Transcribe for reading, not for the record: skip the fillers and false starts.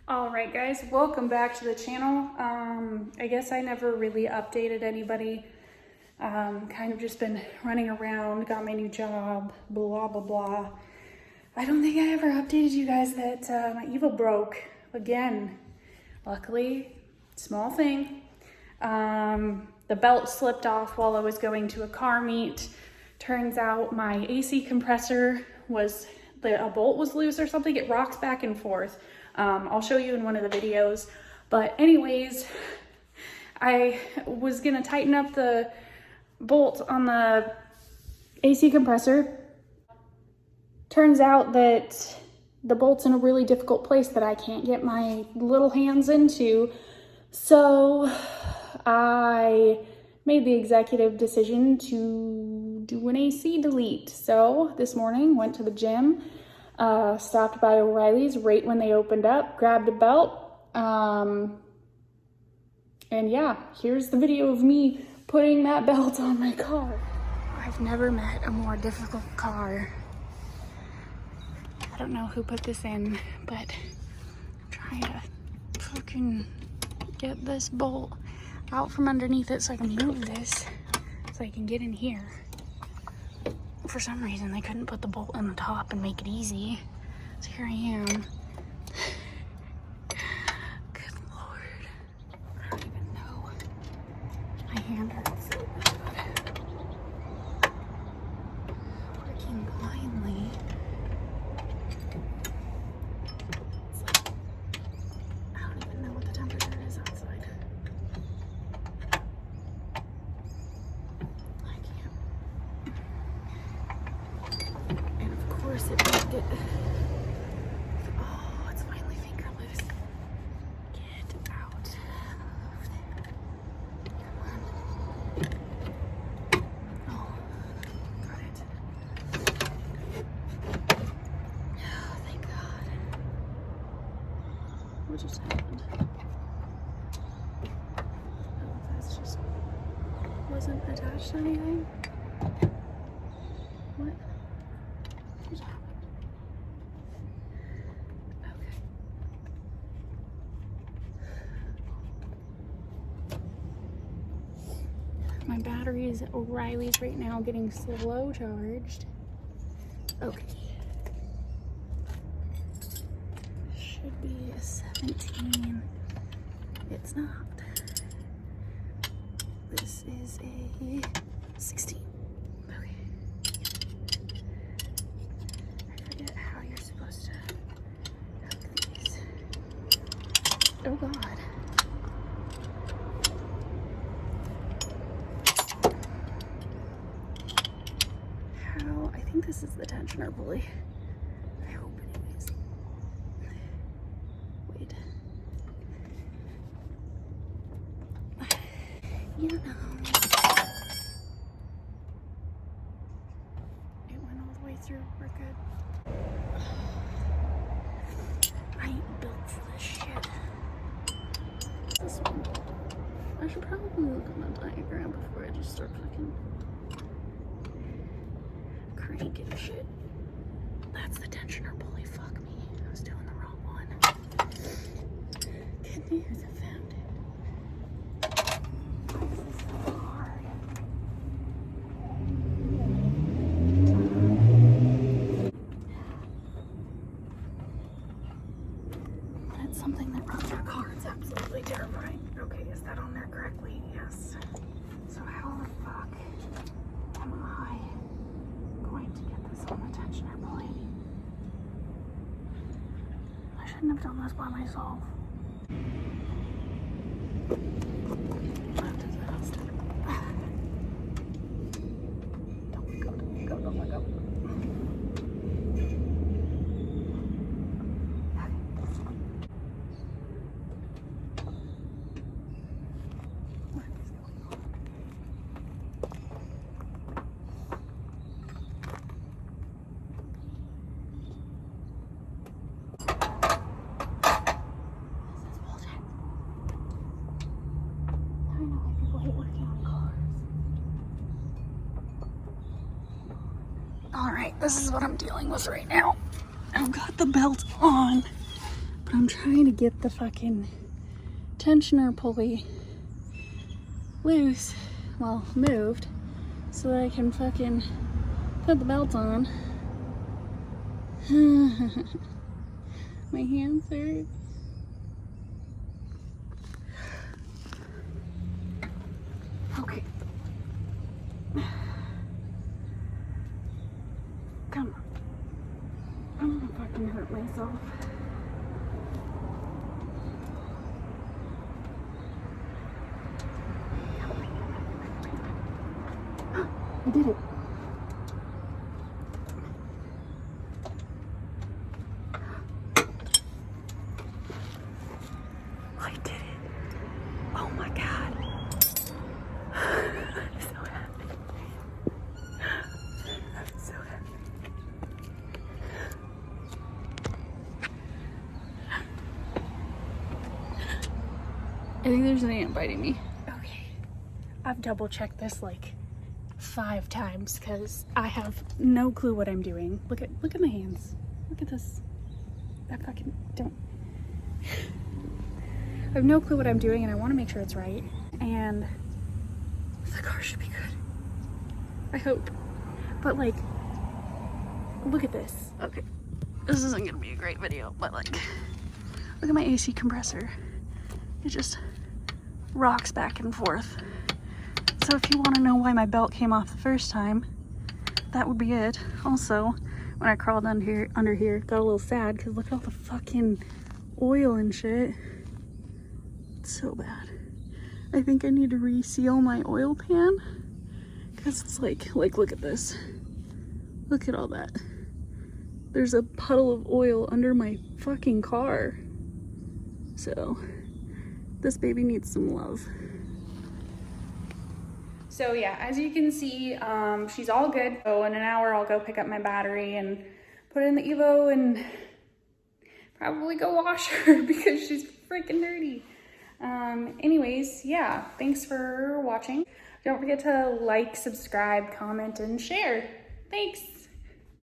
All right, guys, welcome back to the channel. I guess I never really updated anybody. Kind of just been running around, got my new job, blah, blah, blah. I don't think I ever updated you guys that my Evo broke again. Luckily, small thing. The belt slipped off while I was going to a car meet. Turns out my AC compressor a bolt was loose or something. It rocks back and forth. I'll show you in one of the videos. But anyways, I was gonna tighten up the bolt on the AC compressor. Turns out that the bolt's in a really difficult place that I can't get my little hands into. So I made the executive decision to do an AC delete. So this morning, went to the gym, stopped by O'Reilly's right when they opened up, grabbed a belt, and yeah, here's the video of me putting that belt on my car. I've never met a more difficult car. I don't know who put this in, but I'm trying to fucking get this bolt out from underneath it so I can move this, so I can get in here. For some reason, they couldn't put the bolt on the top and make it easy. So here I am. Good Lord. I don't even know. My hand hurts so bad. Working blindly. It's like, I don't even know what the temperature is outside. I can't. And of course it didn't get... Oh, it's finally finger loose. Get out of there. Come on. Oh, got it. Oh, thank God. What just happened? Oh, that's just... wasn't attached to anything? What? What happened? Okay. My battery is at O'Reilly's right now, getting slow charged. Okay. Should be a 17. It's not. This is a 16. Okay. I forget how you're supposed to hook these. Oh God. How? I think this is the tensioner pulley. I hope anyways. Wait. You know. It went all the way through. We're good. I ain't built for this shit. This one. I should probably look on the diagram before I just start fucking cranking shit. That's the tensioner pulley. Fuck me. I was doing the wrong one. Good news, I found it. Why is this so hard? That's something that runs our car. It's absolutely terrifying. Okay, is that on there correctly? Yes. So how the fuck am I going to get this on the tensioner pulley? I shouldn't have done this by myself. What a disaster. Don't let go, don't let go, don't let go. What is going on? This is bullshit. I know why people hate working on cars. All right, this is what I'm dealing with right now. I've got the belt on, But I'm trying to get the fucking tensioner pulley loose, well, moved, so that I can fucking put the belt on. My hands hurt. Okay. Come on. I'm gonna fucking hurt myself. I did it. I did it. Oh my God. I'm so happy. I'm so happy. I think there's an ant biting me. Okay. I've double checked this like 5 times because I have no clue what I'm doing. Look at my hands. Look at this. I fucking don't. I have no clue what I'm doing and I want to make sure it's right. And the car should be good. I hope. But like, look at this. Okay. This isn't gonna be a great video, but like, look at my AC compressor. It just rocks back and forth. So if you want to know why my belt came off the first time, that would be it. Also, when I crawled under here, got a little sad because look at all the fucking oil and shit. It's so bad. I think I need to reseal my oil pan because it's like look at this. Look at all that. There's a puddle of oil under my fucking car. So this baby needs some love. So yeah, as you can see, she's all good. So in an hour, I'll go pick up my battery and put it in the Evo and probably go wash her because she's freaking dirty. Anyways, yeah, thanks for watching. Don't forget to like, subscribe, comment, and share. Thanks.